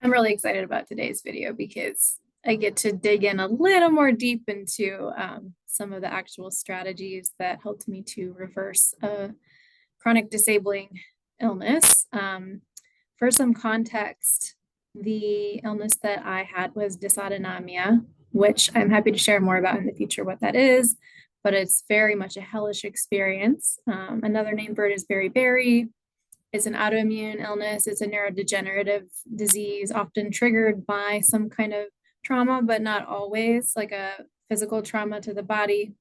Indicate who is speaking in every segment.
Speaker 1: I'm really excited about today's video because I get to dig in a little more deep into some of the actual strategies that helped me to reverse a chronic disabling illness. For some context, the illness that I had was dysautonomia, which I'm happy to share more about in the future what that is, but it's very much a hellish experience. Another name for it is beriberi. It's an autoimmune illness. It's a neurodegenerative disease, often triggered by some kind of trauma, but not always, like a physical trauma to the body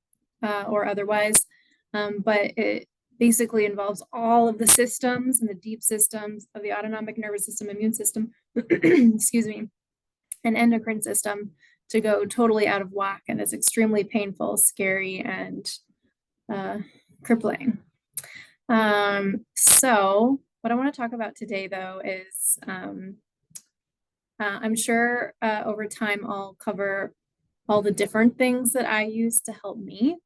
Speaker 1: or otherwise. But it basically involves all of the systems and the deep systems of the autonomic nervous system, immune system, excuse me, and endocrine system to go totally out of whack. And it's extremely painful, scary, and crippling. So what I want to talk about today, though, is I'm sure over time I'll cover all the different things that I use to help me.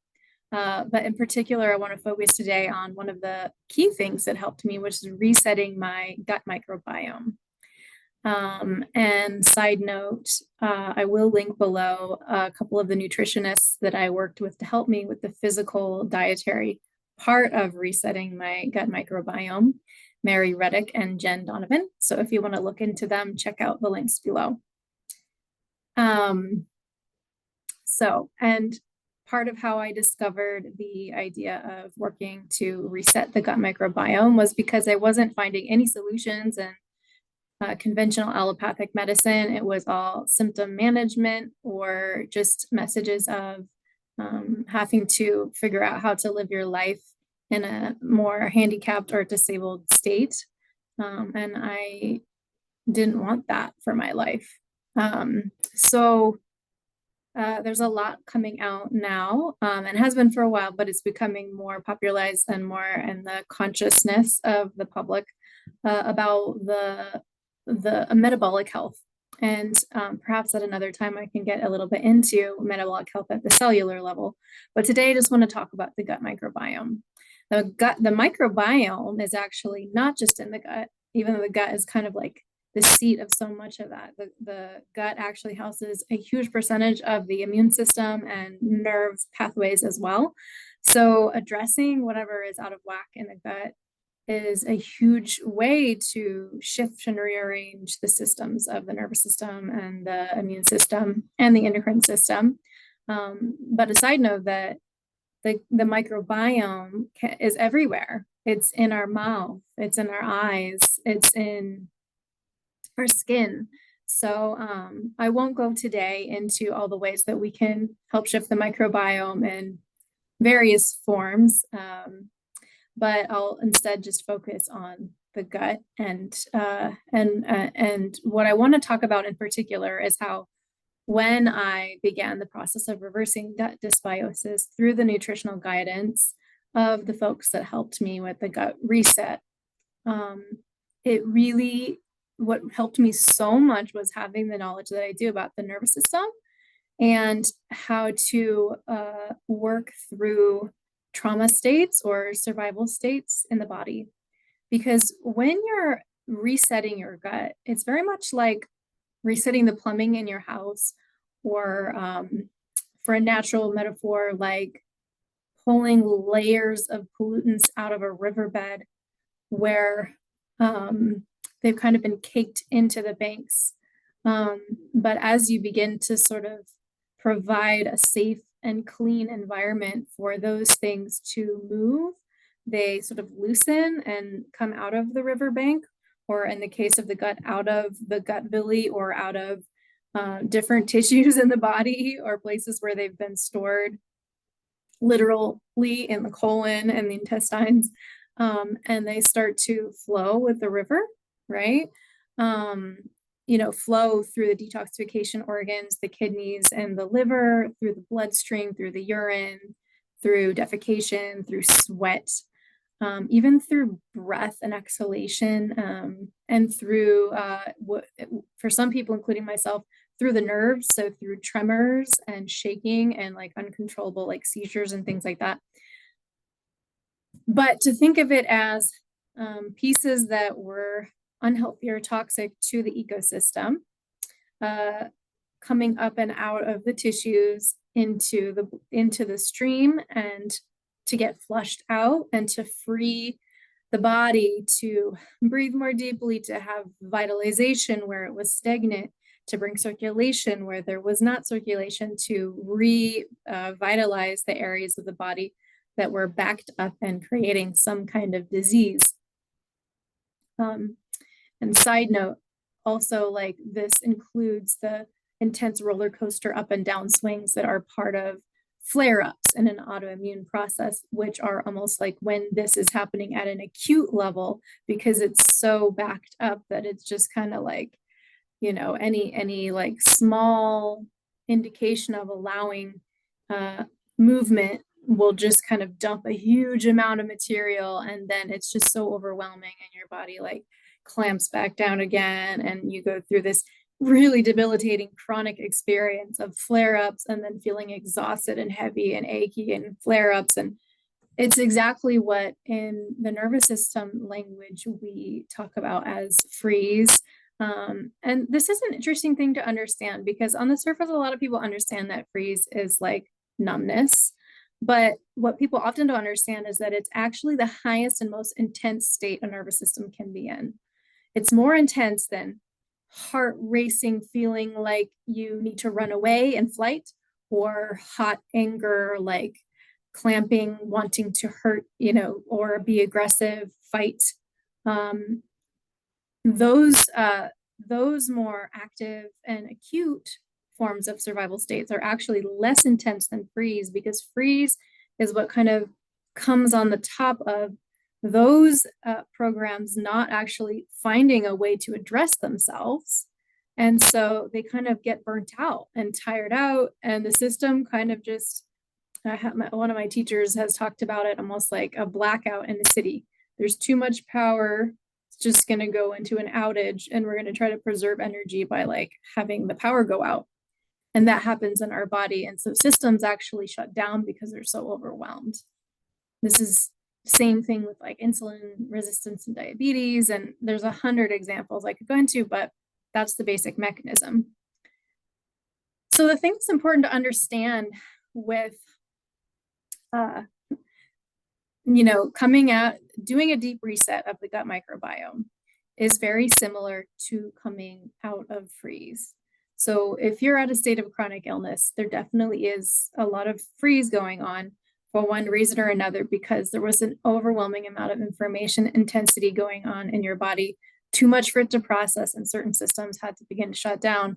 Speaker 1: But in particular, I want to focus today on one of the key things that helped me, which is resetting my gut microbiome. And side note, I will link below a couple of the nutritionists that I worked with to help me with the physical dietary part of resetting my gut microbiome, Mary Reddick and Jen Donovan. So if you want to look into them, check out the links below. And part of how I discovered the idea of working to reset the gut microbiome was because I wasn't finding any solutions in conventional allopathic medicine. It was all symptom management or just messages of having to figure out how to live your life in a more handicapped or disabled state. And I didn't want that for my life. So there's a lot coming out now and has been for a while, but it's becoming more popularized and more in the consciousness of the public about the metabolic health. And perhaps at another time I can get a little bit into metabolic health at the cellular level. But today I just want to talk about the gut microbiome. The microbiome is actually not just in the gut, even though the gut is kind of like the seat of so much of that. The gut actually houses a huge percentage of the immune system and nerve pathways as well. So addressing whatever is out of whack in the gut is a huge way to shift and rearrange the systems of the nervous system and the immune system and the endocrine system. But a side note that the microbiome is everywhere. It's in our mouth, it's in our eyes, it's in our skin. So I won't go today into all the ways that we can help shift the microbiome in various forms. But I'll instead just focus on the gut. And what I want to talk about in particular is how when I began the process of reversing gut dysbiosis through the nutritional guidance of the folks that helped me with the gut reset, what helped me so much was having the knowledge that I do about the nervous system and how to work through trauma states or survival states in the body. Because when you're resetting your gut, it's very much like resetting the plumbing in your house, or for a natural metaphor, like pulling layers of pollutants out of a riverbed where they've kind of been caked into the banks. But as you begin to sort of provide a safe and clean environment for those things to move, they sort of loosen and come out of the riverbank, or in the case of the gut, out of the gut villi, or out of different tissues in the body, or places where they've been stored literally in the colon and the intestines, and they start to flow with the river, right? Flow through the detoxification organs, the kidneys and the liver, through the bloodstream, through the urine, through defecation, through sweat, even through breath and exhalation, and through, for some people, including myself, through the nerves, so through tremors and shaking and like uncontrollable like seizures and things like that. But to think of it as pieces that were unhealthy or toxic to the ecosystem, coming up and out of the tissues into the stream, and to get flushed out and to free the body to breathe more deeply, to have vitalization where it was stagnant, to bring circulation where there was not circulation, to revitalize the areas of the body that were backed up and creating some kind of disease. And side note, also, like, this includes the intense roller coaster up and down swings that are part of flare-ups in an autoimmune process, which are almost like when this is happening at an acute level, because it's so backed up that it's just kind of like, any like small indication of allowing movement will just kind of dump a huge amount of material, and then it's just so overwhelming, and your body like clamps back down again, and you go through this really debilitating chronic experience of flare-ups, and then feeling exhausted and heavy and achy and flare-ups. And it's exactly what in the nervous system language we talk about as freeze. And this is an interesting thing to understand, because on the surface, a lot of people understand that freeze is like numbness. But what people often don't understand is that it's actually the highest and most intense state a nervous system can be in. It's more intense than heart racing, feeling like you need to run away in flight, or hot anger, like clamping, wanting to hurt, or be aggressive, fight. Those more active and acute forms of survival states are actually less intense than freeze, because freeze is what kind of comes on the top of those programs not actually finding a way to address themselves. And so they kind of get burnt out and tired out, and the system kind of just, one of my teachers has talked about it almost like a blackout in the city. There's too much power. It's just going to go into an outage, and we're going to try to preserve energy by like having the power go out. And that happens in our body. And so systems actually shut down because they're so overwhelmed. This is same thing with like insulin resistance and diabetes. And there's 100 examples I could go into, but that's the basic mechanism. So the thing that's important to understand with, coming out, doing a deep reset of the gut microbiome is very similar to coming out of freeze. So if you're at a state of chronic illness, there definitely is a lot of freeze going on for one reason or another, because there was an overwhelming amount of information intensity going on in your body, too much for it to process, and certain systems had to begin to shut down.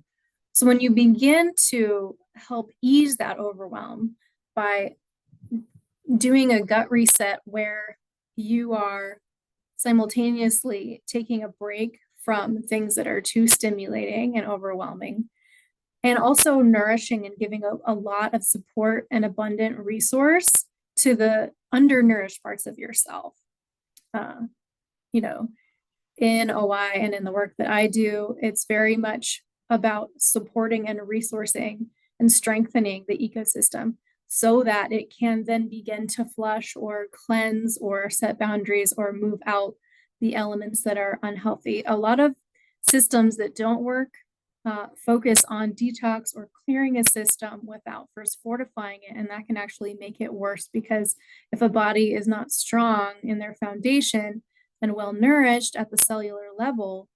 Speaker 1: So when you begin to help ease that overwhelm by doing a gut reset, where you are simultaneously taking a break from things that are too stimulating and overwhelming, and also nourishing and giving a lot of support and abundant resource to the undernourished parts of yourself. In OI and in the work that I do, it's very much about supporting and resourcing and strengthening the ecosystem so that it can then begin to flush or cleanse or set boundaries or move out the elements that are unhealthy. A lot of systems that don't work focus on detox or clearing a system without first fortifying it, and that can actually make it worse, because if a body is not strong in their foundation and well nourished at the cellular level,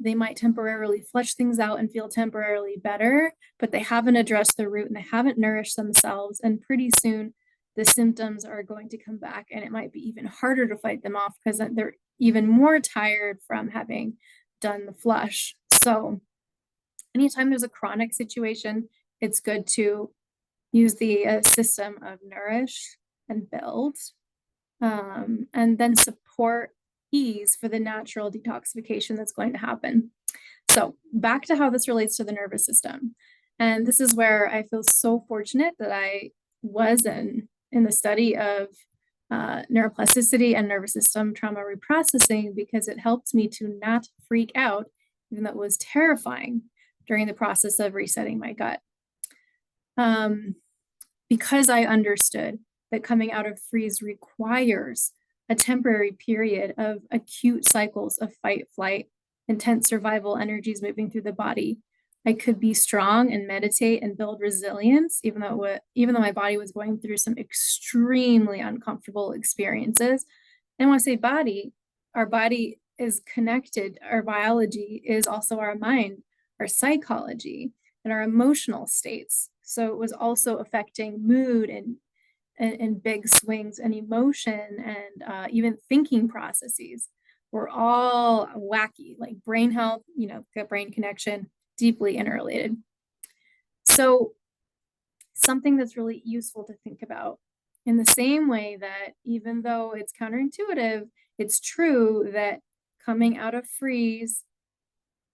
Speaker 1: they might temporarily flush things out and feel temporarily better, but they haven't addressed the root and they haven't nourished themselves, and pretty soon the symptoms are going to come back, and it might be even harder to fight them off because they're even more tired from having done the flush. So anytime there's a chronic situation, it's good to use the system of nourish and build, and then support ease for the natural detoxification that's going to happen. So back to how this relates to the nervous system. And this is where I feel so fortunate that I was in the study of neuroplasticity and nervous system trauma reprocessing, because it helped me to not freak out, even though it was terrifying during the process of resetting my gut. Because I understood that coming out of freeze requires a temporary period of acute cycles of fight, flight, intense survival energies moving through the body. I could be strong and meditate and build resilience, even though my body was going through some extremely uncomfortable experiences. And when I say body, our body is connected. Our biology is also our mind, our psychology, and our emotional states. So it was also affecting mood and big swings and emotion and even thinking processes were all wacky, like brain health, gut brain connection, deeply interrelated. So something that's really useful to think about in the same way that even though it's counterintuitive, it's true that coming out of freeze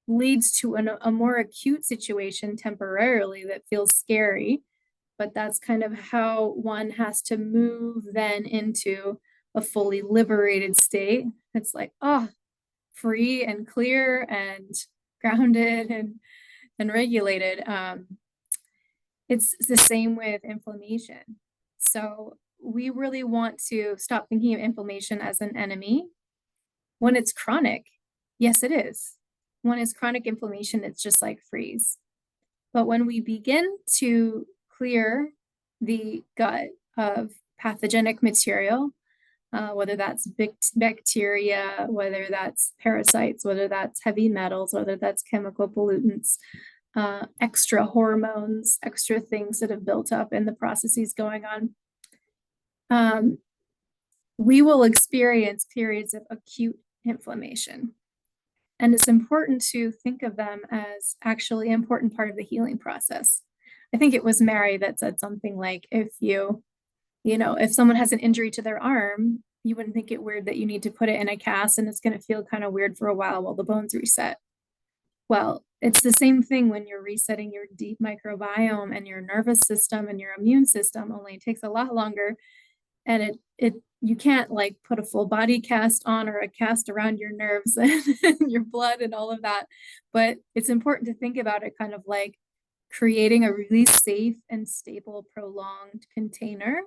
Speaker 1: leads to a more acute situation temporarily that feels scary, but that's kind of how one has to move then into a fully liberated state. It's like, oh, free and clear and grounded and regulated. It's the same with inflammation. So we really want to stop thinking of inflammation as an enemy. When it's chronic, yes, it is. When it's chronic inflammation, it's just like freeze. But when we begin to clear the gut of pathogenic material, whether that's bacteria, whether that's parasites, whether that's heavy metals, whether that's chemical pollutants, extra hormones, extra things that have built up in the processes going on, we will experience periods of acute inflammation. And it's important to think of them as actually an important part of the healing process. I think it was Mary that said something like, if if someone has an injury to their arm, you wouldn't think it weird that you need to put it in a cast and it's going to feel kind of weird for a while the bones reset. Well, it's the same thing when you're resetting your deep microbiome and your nervous system and your immune system, only it takes a lot longer. And you can't like put a full body cast on or a cast around your nerves and your blood and all of that. But it's important to think about it kind of like creating a really safe and stable, prolonged container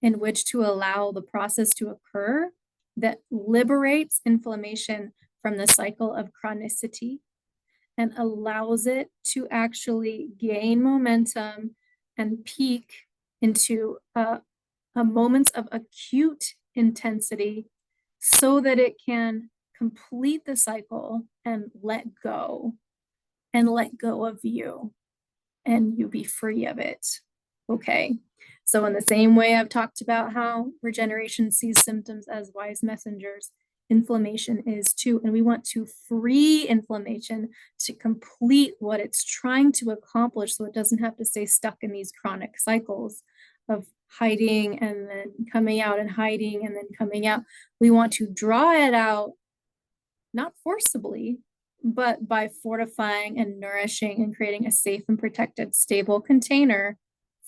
Speaker 1: in which to allow the process to occur that liberates inflammation from the cycle of chronicity and allows it to actually gain momentum and peak into moments of acute intensity so that it can complete the cycle and let go of you and you be free of it. Okay. So in the same way I've talked about how regeneration sees symptoms as wise messengers, inflammation is too. And we want to free inflammation to complete what it's trying to accomplish so it doesn't have to stay stuck in these chronic cycles of hiding and then coming out and hiding and then coming out. We want to draw it out, not forcibly, but by fortifying and nourishing and creating a safe and protected, stable container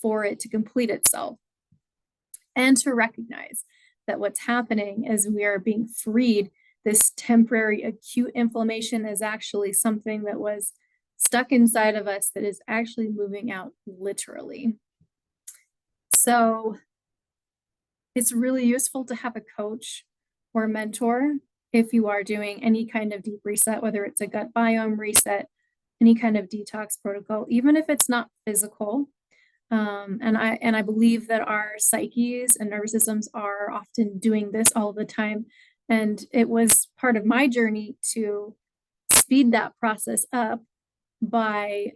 Speaker 1: for it to complete itself. And to recognize that what's happening is we are being freed. This temporary acute inflammation is actually something that was stuck inside of us that is actually moving out literally. So it's really useful to have a coach or mentor if you are doing any kind of deep reset, whether it's a gut biome reset, any kind of detox protocol, even if it's not physical. And I believe that our psyches and nervous systems are often doing this all the time. And it was part of my journey to speed that process up by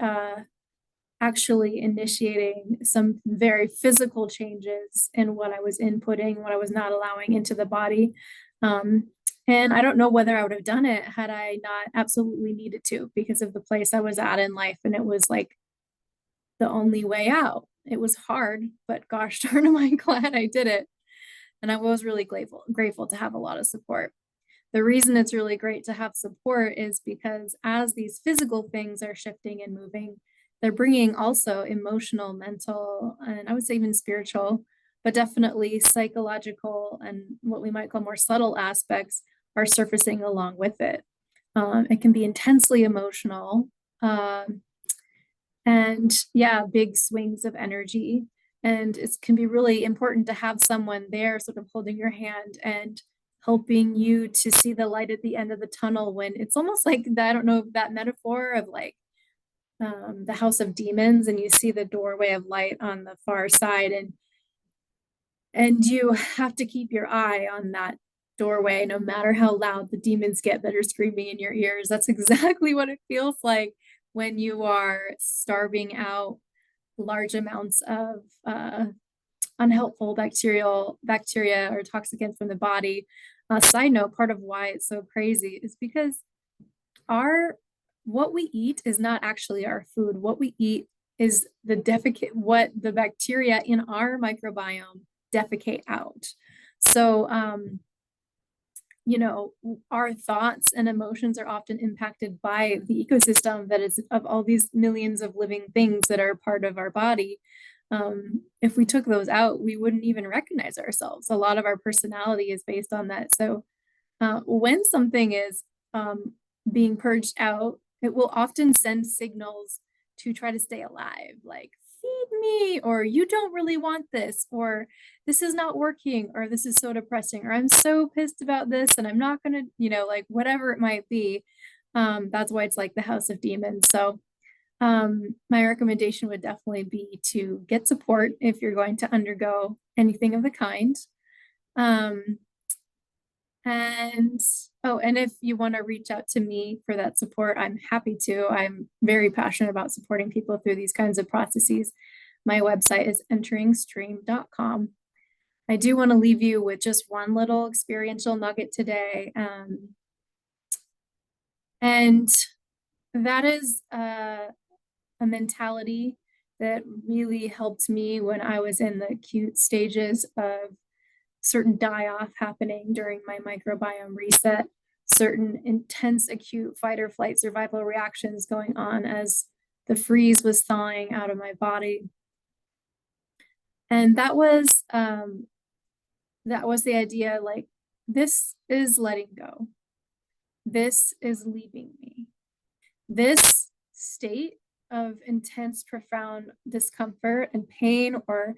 Speaker 1: actually initiating some very physical changes in what I was inputting, what I was not allowing into the body. And I don't know whether I would have done it had I not absolutely needed to because of the place I was at in life. And it was like the only way out. It was hard, but gosh darn am I glad I did it. And I was really grateful to have a lot of support. The reason it's really great to have support is because as these physical things are shifting and moving, they're bringing also emotional, mental, and I would say even spiritual, but definitely psychological and what we might call more subtle aspects are surfacing along with it. It can be intensely emotional. And yeah, big swings of energy. And it can be really important to have someone there sort of holding your hand and helping you to see the light at the end of the tunnel, when it's almost like that, I don't know, that metaphor of like the house of demons, and you see the doorway of light on the far side, and you have to keep your eye on that doorway no matter how loud the demons get that are screaming in your ears. That's exactly what it feels like when you are starving out large amounts of unhelpful bacteria or toxicants from the body. Side note, part of why it's so crazy is because what we eat is not actually our food. What we eat is what the bacteria in our microbiome defecate out. So, our thoughts and emotions are often impacted by the ecosystem that is of all these millions of living things that are part of our body. If we took those out, we wouldn't even recognize ourselves. A lot of our personality is based on that. So when something is being purged out, it will often send signals to try to stay alive, like feed me, or you don't really want this, or this is not working, or this is so depressing, or I'm so pissed about this and I'm not gonna, like whatever it might be. That's why it's like the house of demons. So my recommendation would definitely be to get support if you're going to undergo anything of the kind. Um, and if you want to reach out to me for that support, I'm happy to. I'm very passionate about supporting people through these kinds of processes. My website is enteringstream.com. I do want to leave you with just one little experiential nugget today. And that is a mentality that really helped me when I was in the acute stages of certain die-off happening during my microbiome reset, certain intense acute fight or flight survival reactions going on as the freeze was thawing out of my body. And that was the idea, like, this is letting go. This is leaving me. This state of intense, profound discomfort and pain, or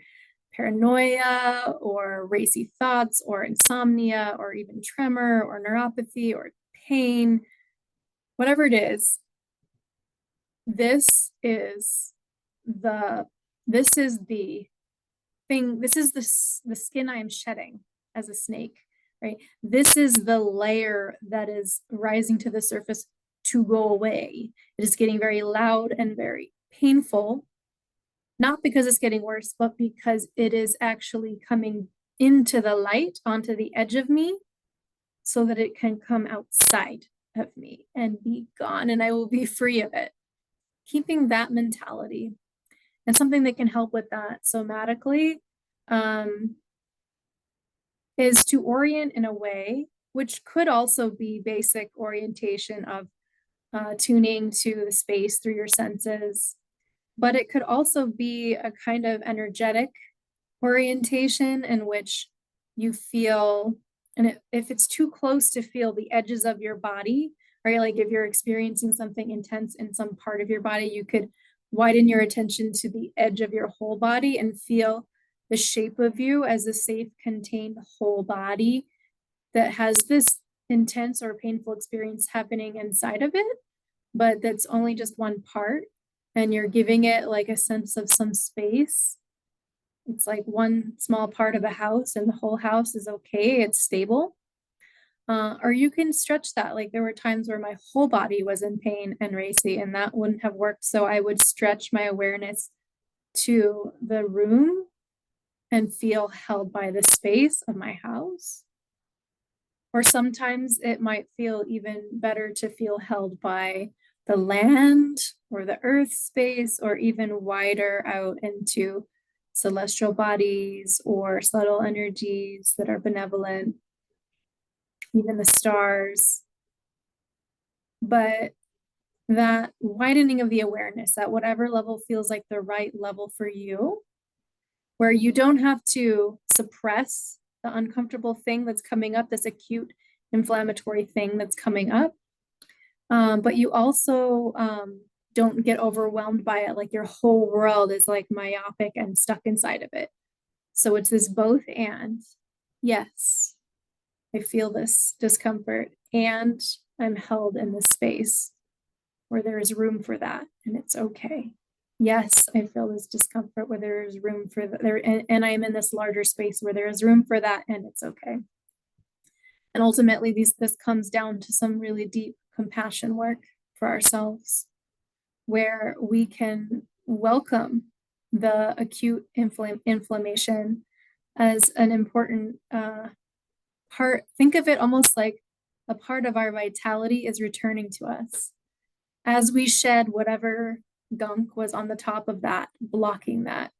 Speaker 1: paranoia, or racy thoughts, or insomnia, or even tremor, or neuropathy, or pain, whatever it is, this is the thing, this is the skin I am shedding as a snake, right? This is the layer that is rising to the surface to go away. It is getting very loud and very painful, not because it's getting worse, but because it is actually coming into the light, onto the edge of me, so that it can come outside of me and be gone, and I will be free of it. Keeping that mentality, and something that can help with that somatically, is to orient in a way, which could also be basic orientation of tuning to the space through your senses, but it could also be a kind of energetic orientation in which you feel, and if it's too close to feel the edges of your body, right? Like if you're experiencing something intense in some part of your body, you could widen your attention to the edge of your whole body and feel the shape of you as a safe, contained whole body that has this intense or painful experience happening inside of it, but that's only just one part, and you're giving it like a sense of some space. It's like one small part of a house and the whole house is okay, it's stable. Or you can stretch that. Like there were times where my whole body was in pain and racy, and that wouldn't have worked. So I would stretch my awareness to the room and feel held by the space of my house. Or sometimes it might feel even better to feel held by the land or the earth space, or even wider out into celestial bodies or subtle energies that are benevolent, even the stars. But that widening of the awareness at whatever level feels like the right level for you, where you don't have to suppress the uncomfortable thing that's coming up, this acute inflammatory thing that's coming up, but you also don't get overwhelmed by it, like your whole world is like myopic and stuck inside of it. So it's this both and. Yes. I feel this discomfort, and I'm held in this space where there is room for that, and it's okay. Yes, I feel this discomfort where there is room for that, and I am in this larger space where there is room for that, and it's okay. And ultimately, this comes down to some really deep compassion work for ourselves, where we can welcome the acute inflammation as an important part. Think of it almost like a part of our vitality is returning to us as we shed whatever gunk was on the top of that, blocking that.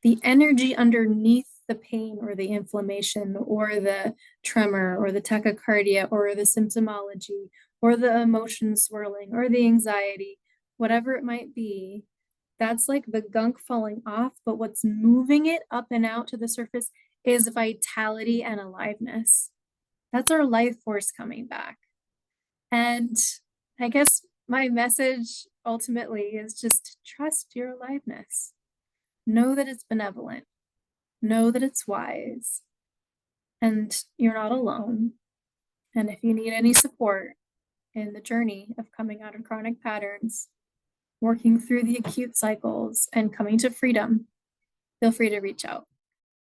Speaker 1: The energy underneath the pain or the inflammation or the tremor or the tachycardia or the symptomology or the emotion swirling or the anxiety, whatever it might be, that's like the gunk falling off. But what's moving it up and out to the surface is vitality and aliveness. That's our life force coming back. And I guess my message ultimately is just trust your aliveness. Know that it's benevolent. Know that it's wise. And you're not alone. And if you need any support in the journey of coming out of chronic patterns, working through the acute cycles, and coming to freedom, feel free to reach out.